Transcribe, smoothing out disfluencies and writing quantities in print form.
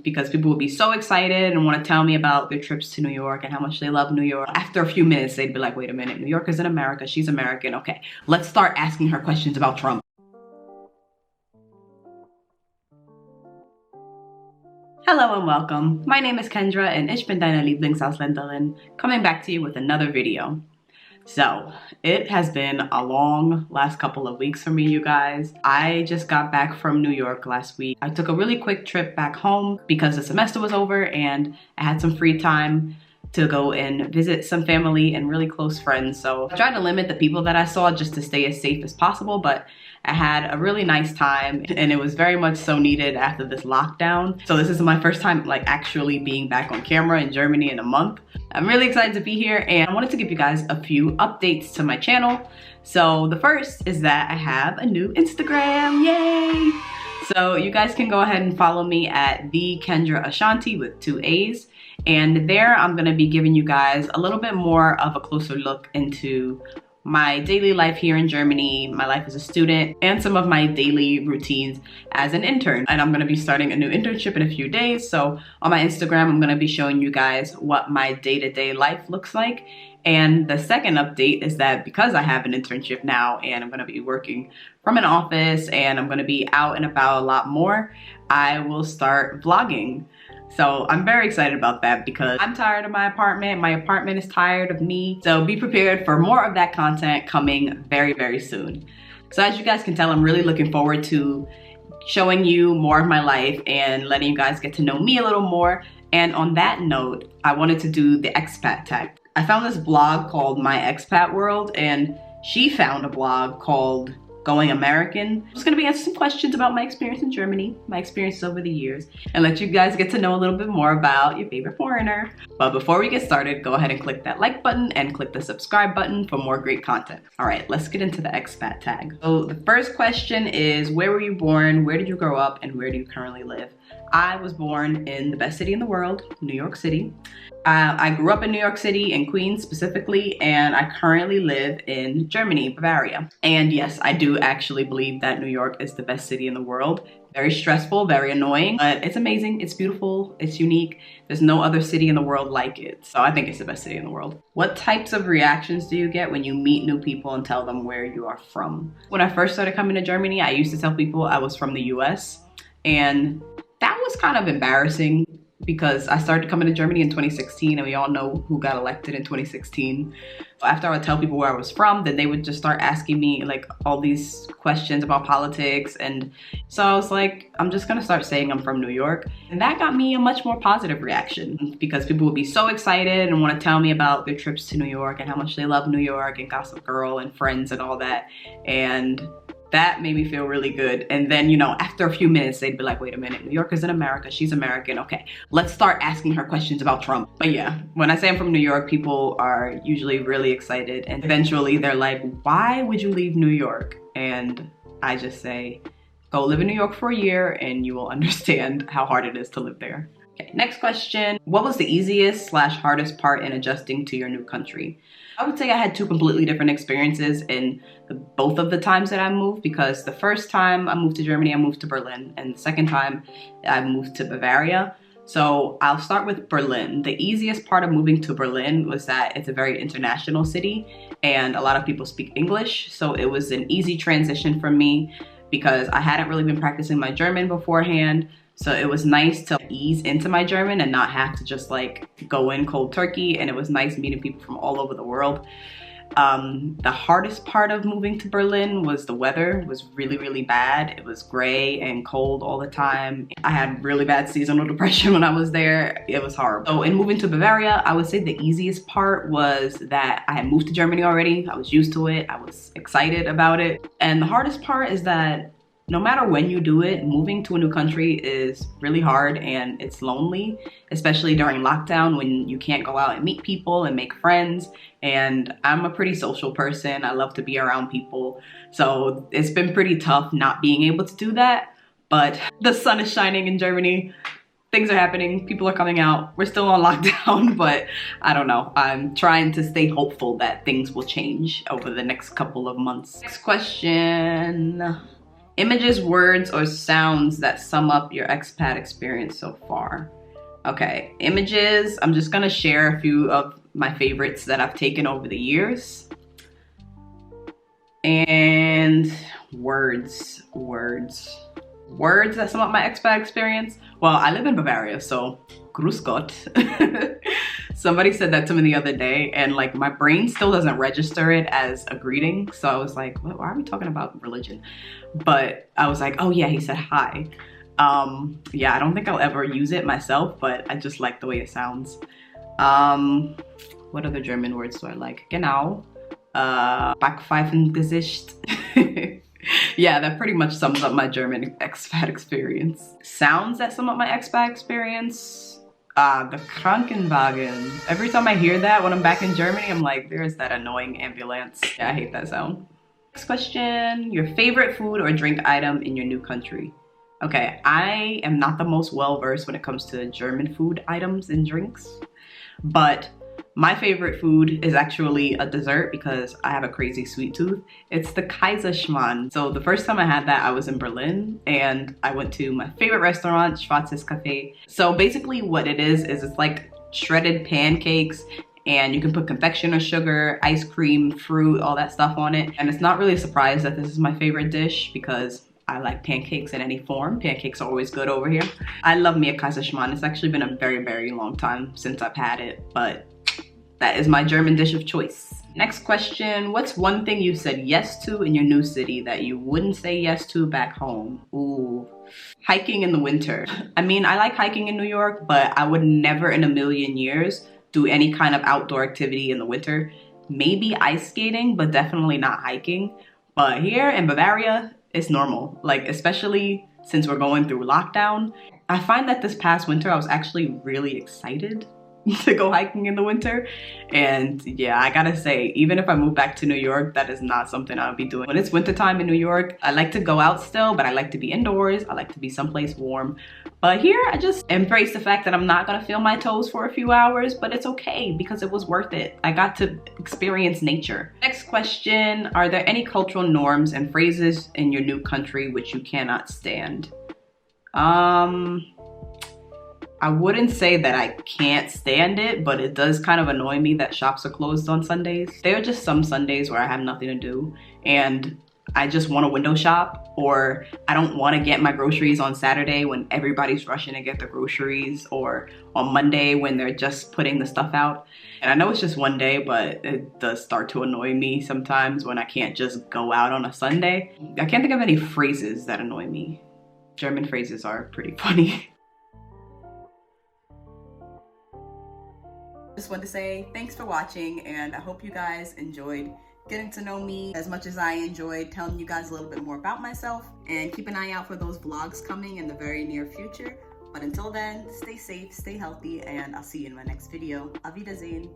because people would be so excited and want to tell me about their trips to New York and how much they love New York. After a few minutes, they'd be like, wait a minute, New York is in America, she's American. Okay, let's start asking her questions about Trump. Hello and welcome. My name is Kendra and ich bin deine Lieblingsausländlerin, coming back to you with another video. So, it has been a long last couple of weeks for me, you guys. I just got back from New York last week. I took a really quick trip back home because the semester was over and I had some free time to go and visit some family and really close friends. So I tried to limit the people that I saw just to stay as safe as possible, but I had a really nice time and it was very much so needed after this lockdown. So this is my first time like actually being back on camera in Germany in a month. I'm really excited to be here and I wanted to give you guys a few updates to my channel. So the first is that I have a new Instagram, yay! So you guys can go ahead and follow me at the Kendra Ashanti with 2 A's. And there I'm gonna be giving you guys a little bit more of a closer look into my daily life here in Germany, my life as a student, and some of my daily routines as an intern. And I'm gonna be starting a new internship in a few days. So on my Instagram, I'm gonna be showing you guys what my day-to-day life looks like. And the second update is that because I have an internship now and I'm gonna be working from an office and I'm gonna be out and about a lot more, I will start vlogging. So I'm very excited about that because I'm tired of my apartment is tired of me. So be prepared for more of that content coming very, very soon. So as you guys can tell, I'm really looking forward to showing you more of my life and letting you guys get to know me a little more. And on that note, I wanted to do the expat tag. I found this blog called My Expat World and she found a blog called Going American. I'm just gonna be answering some questions about my experience in Germany, my experiences over the years, and let you guys get to know a little bit more about your favorite foreigner. But before we get started, go ahead and click that like button and click the subscribe button for more great content. All right, let's get into the expat tag. So the first question is, where were you born, where did you grow up, and where do you currently live? I was born in the best city in the world, New York City. I grew up in New York City, in Queens specifically, and I currently live in Germany, Bavaria. And yes, I do actually believe that New York is the best city in the world. Very stressful, very annoying, but it's amazing, it's beautiful, it's unique. There's no other city in the world like it. So I think it's the best city in the world. What types of reactions do you get when you meet new people and tell them where you are from? When I first started coming to Germany, I used to tell people I was from the US, and that was kind of embarrassing because I started coming to Germany in 2016 and we all know who got elected in 2016. So after I would tell people where I was from, then they would just start asking me like all these questions about politics. And so I was like, I'm just gonna start saying I'm from New York. And that got me a much more positive reaction because people would be so excited and want to tell me about their trips to New York and how much they love New York and Gossip Girl and Friends and all that. And that made me feel really good. And then, you know, after a few minutes, they'd be like, wait a minute, New York is in America, she's American. Okay, let's start asking her questions about Trump. But yeah, when I say I'm from New York, people are usually really excited. And eventually they're like, why would you leave New York? And I just say, go live in New York for a year and you will understand how hard it is to live there. Okay, next question. What was the easiest / hardest part in adjusting to your new country? I would say I had two completely different experiences in both of the times that I moved, because the first time I moved to Germany, I moved to Berlin, and the second time I moved to Bavaria. So I'll start with Berlin. The easiest part of moving to Berlin was that it's a very international city and a lot of people speak English. So it was an easy transition for me because I hadn't really been practicing my German beforehand. So it was nice to ease into my German and not have to just like go in cold turkey. And it was nice meeting people from all over the world. The hardest part of moving to Berlin was the weather. It was really, really bad. It was gray and cold all the time. I had really bad seasonal depression when I was there. It was horrible. So in moving to Bavaria, I would say the easiest part was that I had moved to Germany already. I was used to it. I was excited about it. And the hardest part is that no matter when you do it, moving to a new country is really hard and it's lonely, especially during lockdown when you can't go out and meet people and make friends. And I'm a pretty social person. I love to be around people. So it's been pretty tough not being able to do that. But the sun is shining in Germany. Things are happening, people are coming out. We're still on lockdown, but I don't know. I'm trying to stay hopeful that things will change over the next couple of months. Next question. Images, words, or sounds that sum up your expat experience so far. Okay, images. I'm just gonna share a few of my favorites that I've taken over the years. And words that sum up my expat experience. Well, I live in Bavaria, so grüß Gott. Somebody said that to me the other day, and like my brain still doesn't register it as a greeting. So I was like, why are we talking about religion? But I was like, oh yeah, he said hi. Yeah, I don't think I'll ever use it myself, but I just like the way it sounds. What other German words do I like? Genau. Backpfeifengesicht. Yeah, that pretty much sums up my German expat experience. Sounds that sum up my expat experience. The Krankenwagen. Every time I hear that when I'm back in Germany, I'm like, there's that annoying ambulance. Yeah, I hate that sound. Next question, your favorite food or drink item in your new country? Okay, I am not the most well-versed when it comes to German food items and drinks, but my favorite food is actually a dessert because I have a crazy sweet tooth. It's the Kaiserschmarrn. So the first time I had that, I was in Berlin and I went to my favorite restaurant, Schwarzes Café. So basically what it is it's like shredded pancakes, and you can put confection or sugar, ice cream, fruit, all that stuff on it. And it's not really a surprise that this is my favorite dish because I like pancakes in any form. Pancakes are always good over here. I love me a Kaiserschmarrn. It's actually been a very, very long time since I've had it, but that is my German dish of choice. Next question, what's one thing you said yes to in your new city that you wouldn't say yes to back home? Ooh, hiking in the winter. I mean, I like hiking in New York, but I would never in a million years do any kind of outdoor activity in the winter. Maybe ice skating, but definitely not hiking. But here in Bavaria, it's normal. Like, especially since we're going through lockdown. I find that this past winter, I was actually really excited to go hiking in the winter. And yeah, I gotta say, even if I move back to New York, that is not something I'll be doing. When it's wintertime in New York, I like to go out still, but I like to be indoors. I like to be someplace warm. But here, I just embrace the fact that I'm not gonna feel my toes for a few hours, but it's okay because it was worth it. I got to experience nature. Next question, are there any cultural norms and phrases in your new country which you cannot stand? I wouldn't say that I can't stand it, but it does kind of annoy me that shops are closed on Sundays. There are just some Sundays where I have nothing to do and I just want to window shop, or I don't want to get my groceries on Saturday when everybody's rushing to get their groceries, or on Monday when they're just putting the stuff out. And I know it's just one day, but it does start to annoy me sometimes when I can't just go out on a Sunday. I can't think of any phrases that annoy me. German phrases are pretty funny. Just want to say thanks for watching, and I hope you guys enjoyed getting to know me as much as I enjoyed telling you guys a little bit more about myself. And keep an eye out for those vlogs coming in the very near future. But until then, stay safe, stay healthy, and I'll see you in my next video. Auf Wiedersehen.